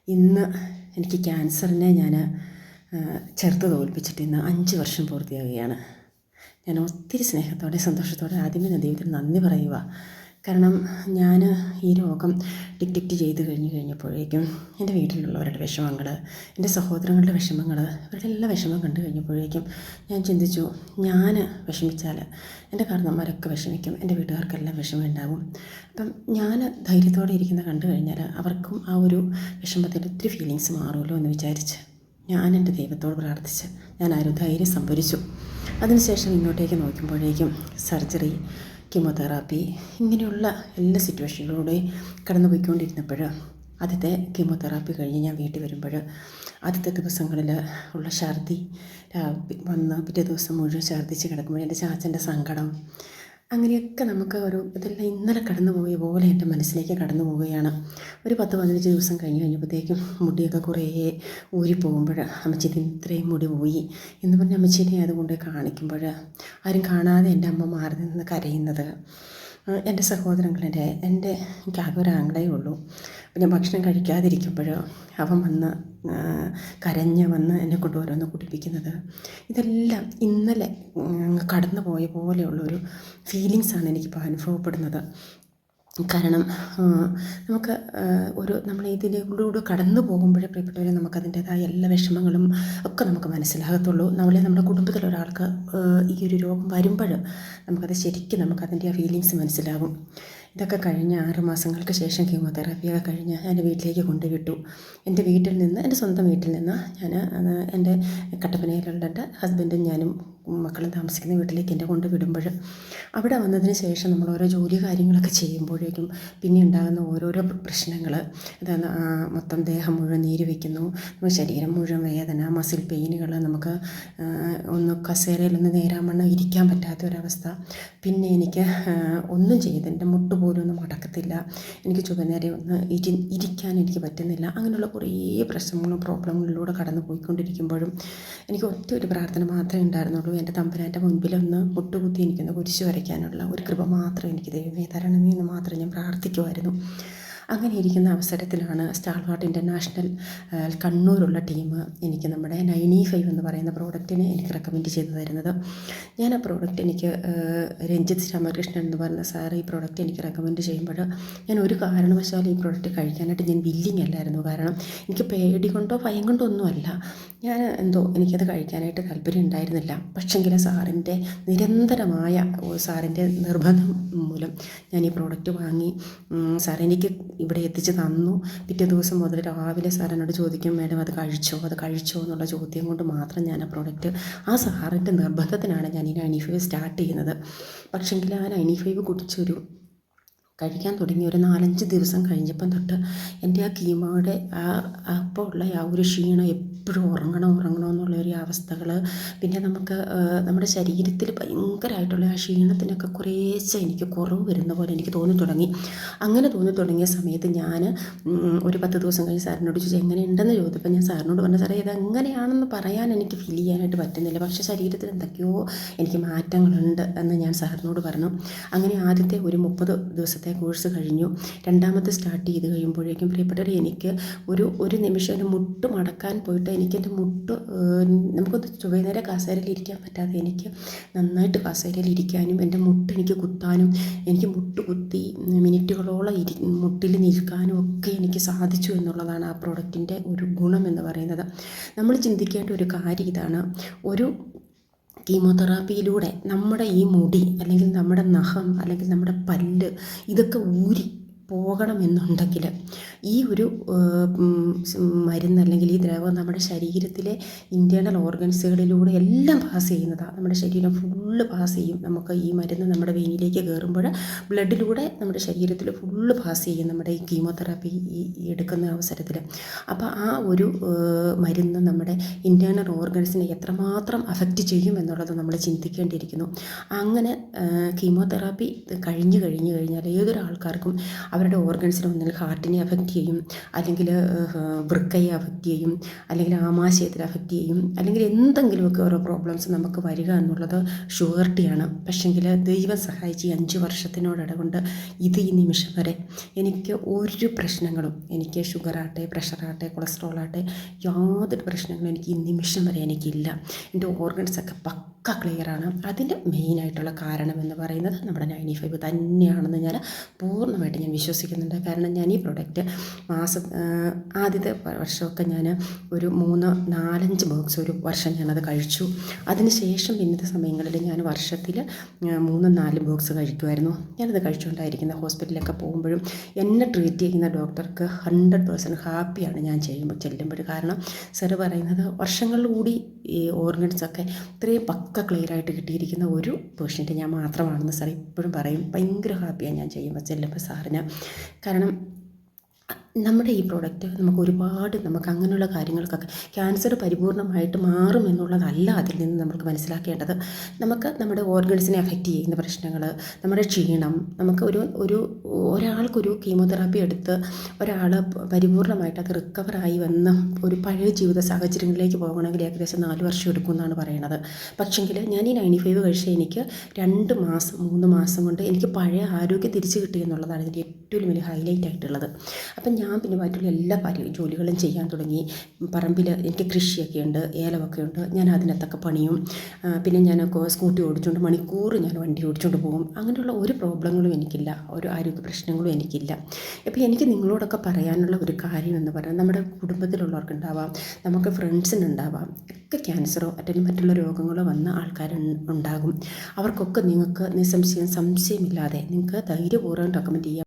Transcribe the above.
ഇന്ന് എനിക്ക് ക്യാൻസറിനെ ഞാൻ ചെറുത്ത് തോൽപ്പിച്ചിട്ട് ഇന്ന് 5 വർഷം പൂർത്തിയാവുകയാണ്. ഞാൻ ഒത്തിരി സ്നേഹത്തോടെ സന്തോഷത്തോടെ ആദ്യമേ ഞാൻ ദൈവത്തിന് നന്ദി പറയുക. കാരണം ഞാൻ ഈ രോഗം ഡിറ്റക്റ്റ് ചെയ്ത് കഴിഞ്ഞപ്പോഴേക്കും എൻ്റെ വീട്ടിലുള്ളവരുടെ വിഷമങ്ങൾ, എൻ്റെ സഹോദരങ്ങളുടെ വിഷമങ്ങൾ, ഇവരുടെ എല്ലാ വിഷമം കണ്ടു കഴിഞ്ഞപ്പോഴേക്കും ഞാൻ ചിന്തിച്ചു, ഞാൻ വിഷമിച്ചാൽ എൻ്റെ കാരണന്മാരൊക്കെ വിഷമിക്കും, എൻ്റെ വീട്ടുകാർക്കെല്ലാം വിഷമം ഉണ്ടാകും. അപ്പം ഞാൻ ധൈര്യത്തോടെ ഇരിക്കുന്ന കണ്ടു കഴിഞ്ഞാൽ അവർക്കും ആ ഒരു വിഷമത്തിൻ്റെ ഒത്തിരി ഫീലിങ്സ് മാറുമല്ലോ എന്ന് വിചാരിച്ച് ഞാൻ എൻ്റെ ദൈവത്തോട് പ്രാർത്ഥിച്ച് ഞാൻ ആ ഒരു ധൈര്യം സംഭരിച്ചു. അതിനുശേഷം ഇങ്ങോട്ടേക്ക് നോക്കുമ്പോഴേക്കും സർജറി, കീമോതെറാപ്പി, ഇങ്ങനെയുള്ള എല്ലാ സിറ്റുവേഷനിലൂടെ കടന്നു പോയിക്കൊണ്ടിരുന്നപ്പോൾ ആദ്യത്തെ കീമോതെറാപ്പി കഴിഞ്ഞ് ഞാൻ വീട്ടിൽ വരുമ്പോൾ ആദ്യത്തെ ദിവസങ്ങളിൽ ഉള്ള ഛർദി വന്ന് പിറ്റേ ദിവസം മുഴുവൻ ഛർദ്ദിച്ച് കിടക്കുമ്പോൾ എൻ്റെ ചാച്ചൻ്റെ സങ്കടം, അങ്ങനെയൊക്കെ നമുക്ക് ഇതെല്ലാം ഇന്നലെ കടന്നു പോയ പോലെ എൻ്റെ മനസ്സിലേക്ക് കടന്നു പോവുകയാണ്. ഒരു 10-15 ദിവസം കഴിഞ്ഞപ്പോഴത്തേക്കും മുടിയൊക്കെ കുറേ ഊരിപ്പോകുമ്പോൾ അമ്മച്ചി ഇത്രയും മുടി പോയി എന്ന് പറഞ്ഞ് അമ്മച്ചീനെ അതുകൊണ്ട് കാണിക്കുമ്പോൾ ആരും കാണാതെ എൻ്റെ അമ്മ മാറി നിന്ന് കരയുന്നത്, എൻ്റെ സഹോദരങ്ങളുടെ എനിക്ക് ആകെ ഒരു ആങ്ങളേ ഉള്ളൂ. പിന്നെ ഭക്ഷണം കഴിക്കാതിരിക്കുമ്പോൾ അവൻ വന്ന് കരഞ്ഞ് വന്ന് എന്നെ കൊണ്ട് ഓരോന്ന് കുടിപ്പിക്കുന്നത്, ഇതെല്ലാം ഇന്നലെ കടന്നു പോയ പോലെയുള്ളൊരു ഫീലിങ്സാണ് എനിക്കിപ്പോൾ അനുഭവപ്പെടുന്നത്. കാരണം നമുക്ക് നമ്മൾ ഇതിലൂടെ കടന്നു പോകുമ്പോഴേ പ്രിയപ്പെട്ടവരെ നമുക്കതിൻ്റേതായ എല്ലാ വിഷമങ്ങളും ഒക്കെ നമുക്ക് മനസ്സിലാകത്തുള്ളൂ. നമ്മുടെ കുടുംബത്തിലൊരാൾക്ക് ഈ ഒരു രോഗം വരുമ്പോൾ നമുക്കതിൻ്റെ ആ ഫീലിങ്സ് മനസ്സിലാകും. ഇതൊക്കെ കഴിഞ്ഞ് 6 മാസങ്ങൾക്ക് ശേഷം കീമോതെറാപ്പിയൊക്കെ കഴിഞ്ഞ് എൻ്റെ വീട്ടിലേക്ക് കൊണ്ടുവിട്ടു. എൻ്റെ സ്വന്തം വീട്ടിൽ നിന്ന് ഞാൻ എൻ്റെ കട്ടപ്പനയിലുള്ള എൻ്റെ ഹസ്ബൻഡും ഞാനും മക്കളും താമസിക്കുന്ന വീട്ടിലേക്ക് എന്നെ കൊണ്ടുവിടുമ്പോൾ അവിടെ വന്നതിന് ശേഷം നമ്മൾ ഓരോ ജോലി കാര്യങ്ങളൊക്കെ ചെയ്യുമ്പോഴേക്കും പിന്നെ ഉണ്ടാകുന്ന ഓരോരോ പ്രശ്നങ്ങൾ, അതാണ് മൊത്തം ദേഹം മുഴുവൻ നീര് വയ്ക്കുന്നു, നമ്മുടെ ശരീരം മുഴുവൻ വേദന, മസിൽ പെയിനുകൾ, നമുക്ക് കസേരയിലൊന്ന് നേരാമണ്ണം ഇരിക്കാൻ പറ്റാത്ത ഒരവസ്ഥ. പിന്നെ എനിക്ക് ഒന്നും ചെയ്ത് എൻ്റെ മുട്ട് പോലും ഒന്നും മടക്കത്തില്ല, എനിക്ക് ചുവനേരെ ഒന്ന് ഇരിക്കാൻ എനിക്ക് പറ്റുന്നില്ല. അങ്ങനെയുള്ള കുറേ പ്രശ്നങ്ങളും പ്രോബ്ലങ്ങളിലൂടെ കടന്നു പോയിക്കൊണ്ടിരിക്കുമ്പോഴും എനിക്ക് ഒറ്റ ഒരു പ്രാർത്ഥന മാത്രമേ ഉണ്ടായിരുന്നുള്ളൂ. എൻ്റെ തമ്പുരാൻ്റെ മുൻപിലൊന്ന് മുട്ടുകുത്തി എനിക്കൊന്ന് കുരിശ് വരയ്ക്കാനുള്ള ഒരു കൃപ മാത്രം എനിക്ക് ദൈവമേ തരണമേ എന്ന് മാത്രം ഞാൻ പ്രാർത്ഥിക്കുമായിരുന്നു. അങ്ങനെ ഇരിക്കുന്ന അവസരത്തിലാണ് സ്റ്റാൾവാർട്ട് ഇൻ്റർനാഷണൽ കണ്ണൂരുള്ള ടീം എനിക്ക് നമ്മുടെ 95 എന്ന് പറയുന്ന പ്രോഡക്റ്റിനെ എനിക്ക് റെക്കമെൻഡ് ചെയ്തു തരുന്നത്. ഞാൻ ആ പ്രോഡക്റ്റ് എനിക്ക് രഞ്ജിത്ത് രാമകൃഷ്ണൻ എന്ന് പറഞ്ഞ സാർ ഈ പ്രോഡക്റ്റ് എനിക്ക് റെക്കമെൻഡ് ചെയ്യുമ്പോൾ ഞാൻ ഒരു കാരണവശാലും ഈ പ്രോഡക്റ്റ് കഴിക്കാനായിട്ട് ഞാൻ വില്ലിങ് അല്ലായിരുന്നു. കാരണം എനിക്ക് പേടി കൊണ്ടോ ഭയം കൊണ്ടോ ഒന്നുമല്ല, എനിക്കത് കഴിക്കാനായിട്ട് താല്പര്യം ഉണ്ടായിരുന്നില്ല. പക്ഷെങ്കിൽ നിരന്തരമായ സാറിൻ്റെ നിർബന്ധം മൂലം ഞാൻ ഈ പ്രോഡക്റ്റ് വാങ്ങി. സാർ എനിക്ക് ഇവിടെ എത്തിച്ച് തന്നു. പിറ്റേ ദിവസം മുതൽ രാവിലെ സാർ എന്നോട് ചോദിക്കും, മേഡം അത് കഴിച്ചോ എന്നുള്ള ചോദ്യം കൊണ്ട് മാത്രം ഞാൻ ആ സാറിൻ്റെ നിർബന്ധത്തിനാണ് ഞാൻ ഈ 95 സ്റ്റാർട്ട് ചെയ്യുന്നത്. പക്ഷെങ്കിൽ ആ 95 കഴിക്കാൻ തുടങ്ങി ഒരു 4-5 ദിവസം കഴിഞ്ഞപ്പം തൊട്ട് എൻ്റെ ആ കീമോയുടെ അപ്പോൾ ഉള്ള ആ ഒരു ക്ഷീണം, എപ്പോഴും ഉറങ്ങണം എന്നുള്ളൊരു അവസ്ഥകൾ, പിന്നെ നമുക്ക് നമ്മുടെ ശരീരത്തിൽ ഭയങ്കരമായിട്ടുള്ള ആ ക്ഷീണത്തിനൊക്കെ കുറേശ്ശെ എനിക്ക് കുറവ് വരുന്ന പോലെ എനിക്ക് തോന്നി തുടങ്ങിയ സമയത്ത് ഞാൻ ഒരു 10 ദിവസം കഴിഞ്ഞ് സാറിനോട് ചോദിച്ചു എങ്ങനെയുണ്ടെന്ന് ചോദിച്ചപ്പോൾ ഞാൻ സാറിനോട് പറഞ്ഞു, സാറേ ഇതെങ്ങനെയാണെന്ന് പറയാൻ എനിക്ക് ഫീൽ ചെയ്യാനായിട്ട് പറ്റുന്നില്ല, പക്ഷേ ശരീരത്തിൽ എന്തൊക്കെയോ എനിക്ക് മാറ്റങ്ങളുണ്ട് എന്ന് ഞാൻ സാറിനോട് പറഞ്ഞു. അങ്ങനെ ആദ്യത്തെ ഒരു 30 ദിവസത്തെ കോഴ്സ് കഴിഞ്ഞു. രണ്ടാമത്തെ സ്റ്റാർട്ട് ചെയ്ത് കഴിയുമ്പോഴേക്കും പ്രിയപ്പെട്ടവർ എനിക്ക് ഒരു നിമിഷം എൻ്റെ മുട്ട് മടക്കാൻ പോയിട്ട് എനിക്കെൻ്റെ മുട്ട് നമുക്കൊന്ന് ചുവന്നേരെ കസേരയിൽ ഇരിക്കാൻ പറ്റാതെ എനിക്ക് നന്നായിട്ട് കസേരയിൽ ഇരിക്കാനും എൻ്റെ മുട്ട് എനിക്ക് കുത്താനും, എനിക്ക് മുട്ട് കുത്തി മിനിറ്റുകളോളം മുട്ടിൽ നിൽക്കാനും ഒക്കെ എനിക്ക് സാധിച്ചു എന്നുള്ളതാണ് ആ പ്രോഡക്റ്റിൻ്റെ ഒരു ഗുണം എന്ന് പറയുന്നത്. നമ്മൾ ചിന്തിക്കേണ്ട ഒരു കാര്യം ഇതാണ്, ഒരു കീമോതെറാപ്പിയിലൂടെ നമ്മുടെ ഈ മുടി അല്ലെങ്കിൽ നമ്മുടെ നഖം അല്ലെങ്കിൽ നമ്മുടെ പല്ല് ഇതൊക്കെ ഊരി പോകണമെന്നുണ്ടെങ്കിൽ ഈ ഒരു മരുന്ന് അല്ലെങ്കിൽ ഈ ദ്രവം നമ്മുടെ ശരീരത്തിലെ ഇൻറ്റേർണൽ ഓർഗൻസുകളിലൂടെ എല്ലാം പാസ് ചെയ്യുന്നതാണ്. നമ്മുടെ ശരീരം ഫുള്ള് പാസ് ചെയ്യും. നമുക്ക് ഈ മരുന്ന് നമ്മുടെ വെയിനിലേക്ക് കയറുമ്പോൾ ബ്ലഡിലൂടെ നമ്മുടെ ശരീരത്തിൽ ഫുള്ള് പാസ് ചെയ്യും നമ്മുടെ ഈ കീമോതെറാപ്പി എടുക്കുന്ന അവസരത്തിൽ. അപ്പോൾ ആ ഒരു മരുന്ന് നമ്മുടെ ഇൻറ്റേർണൽ ഓർഗൻസിനെ എത്രമാത്രം അഫക്റ്റ് ചെയ്യും എന്നുള്ളത് നമ്മൾ ചിന്തിക്കേണ്ടിയിരിക്കുന്നു. അങ്ങനെ കീമോതെറാപ്പി കഴിഞ്ഞാൽ ഏതൊരാൾക്കാർക്കും അവരുടെ ഓർഗൻസിനെ ഒന്നിൽ ഹാർട്ടിനെ അഫക്റ്റ് അഫക്റ്റ് ചെയ്യും, അല്ലെങ്കിൽ വൃക്കയെ അഫക്റ്റ് ചെയ്യും, അല്ലെങ്കിൽ ആമാശയത്തിൽ അഫക്റ്റ് ചെയ്യും, അല്ലെങ്കിൽ എന്തെങ്കിലുമൊക്കെ ഓരോ പ്രോബ്ലംസ് നമുക്ക് വരിക എന്നുള്ളത് ഷുവർട്ടിയാണ്. പക്ഷെങ്കിൽ ദൈവം സഹായിച്ച് ഈ 5 വർഷത്തിനോടിടകൊണ്ട് ഈ നിമിഷം വരെ എനിക്ക് ഒരു പ്രശ്നങ്ങളും, എനിക്ക് ഷുഗറാകട്ടെ, പ്രഷറാകട്ടെ, കൊളസ്ട്രോളാകട്ടെ, യാതൊരു പ്രശ്നങ്ങളും എനിക്ക് ഈ നിമിഷം വരെ എനിക്കില്ല. എൻ്റെ ഓർഗൻസൊക്കെ പക്ക ക്ലിയറാണ്. അതിൻ്റെ മെയിനായിട്ടുള്ള കാരണം എന്ന് പറയുന്നത് നമ്മുടെ 95 തന്നെയാണെന്ന് ഞാൻ പൂർണ്ണമായിട്ട് ഞാൻ വിശ്വസിക്കുന്നുണ്ട്. കാരണം ഞാൻ ഈ പ്രൊഡക്റ്റ് ആദ്യത്തെ വർഷമൊക്കെ ഞാൻ ഒരു 3-4-5 ബോക്സ് ഒരു വർഷം ഞാനത് കഴിച്ചു. അതിന് ശേഷം പിന്നത്തെ സമയങ്ങളിൽ ഞാൻ വർഷത്തിൽ 3-4 ബോക്സ് കഴിക്കുമായിരുന്നു. ഞാനത് കഴിച്ചുകൊണ്ടായിരിക്കുന്ന ഹോസ്പിറ്റലിലൊക്കെ പോകുമ്പോഴും എന്നെ ട്രീറ്റ് ചെയ്യുന്ന ഡോക്ടർക്ക് 100% ഹാപ്പിയാണ് ഞാൻ ചെല്ലുമ്പോൾ. കാരണം സാറ് പറയുന്നത് വർഷങ്ങളിലൂടി ഈ ഓർഗൻസൊക്കെ ഇത്രയും പക്ക ക്ലിയറായിട്ട് കിട്ടിയിരിക്കുന്ന ഒരു പേഷ്യൻ്റ് ഞാൻ മാത്രമാണെന്ന് സാർ ഇപ്പോഴും പറയും. ഭയങ്കര ഹാപ്പിയാണ് ഞാൻ ചെല്ലുമ്പോൾ സാറിന്. കാരണം നമ്മുടെ ഈ പ്രോഡക്റ്റ് നമുക്ക് അങ്ങനെയുള്ള കാര്യങ്ങൾക്കൊക്കെ ക്യാൻസർ പരിപൂർണമായിട്ട് മാറും എന്നുള്ളതല്ല അതിൽ നിന്ന് നമുക്ക് മനസ്സിലാക്കേണ്ടത്. നമുക്ക് നമ്മുടെ ഓർഗൻസിനെ അഫക്റ്റ് ചെയ്യുന്ന പ്രശ്നങ്ങൾ, നമ്മുടെ ക്ഷീണം, നമുക്ക് ഒരാൾക്കൊരു കീമോതെറാപ്പി എടുത്ത് ഒരാൾ പരിപൂർണമായിട്ട് അത് റിക്കവറായി വന്ന് ഒരു പഴയ ജീവിത സാഹചര്യങ്ങളിലേക്ക് പോകണമെങ്കിൽ ഏകദേശം 4 വർഷം എടുക്കുമെന്നാണ് പറയുന്നത്. പക്ഷെങ്കിൽ ഞാൻ ഈ 95 കഴിച്ച് എനിക്ക് 2 മാസം 3 മാസം കൊണ്ട് എനിക്ക് പഴയ ആരോഗ്യം തിരിച്ചു കിട്ടി എന്നുള്ളതാണ് ഇതിൻ്റെ ഏറ്റവും വലിയ ഹൈലൈറ്റ് ആയിട്ടുള്ളത്. അപ്പം ഞാൻ പിന്നെ മറ്റുള്ള എല്ലാ ജോലികളും ചെയ്യാൻ തുടങ്ങി. പറമ്പിൽ എനിക്ക് കൃഷിയൊക്കെ ഉണ്ട്, ഏലമൊക്കെ ഉണ്ട്. ഞാൻ അതിനകത്തൊക്കെ പണിയും. പിന്നെ ഞാൻ സ്കൂട്ടി ഓടിച്ചുകൊണ്ട് മണിക്കൂർ ഞാൻ വണ്ടി ഓടിച്ചുകൊണ്ട് പോകും. അങ്ങനെയുള്ള ഒരു പ്രോബ്ലങ്ങളും എനിക്കില്ല, ഒരു ആരോഗ്യ പ്രശ്നങ്ങളും എനിക്കില്ല. അപ്പോൾ എനിക്ക് നിങ്ങളോടൊക്കെ പറയാനുള്ള ഒരു കാര്യം എന്ന് പറഞ്ഞാൽ, നമ്മുടെ കുടുംബത്തിലുള്ളവർക്കുണ്ടാവാം, നമുക്ക് ഫ്രണ്ട്സിനുണ്ടാവാം, ഒക്കെ ക്യാൻസറോ അല്ലെങ്കിൽ മറ്റുള്ള രോഗങ്ങളോ വന്ന ആൾക്കാരുണ്ടാകും. അവർക്കൊക്കെ നിങ്ങൾക്ക് സംശയമില്ലാതെ നിങ്ങൾക്ക് ധൈര്യപൂർവ്വം റെക്കമെൻഡ് ചെയ്യാം.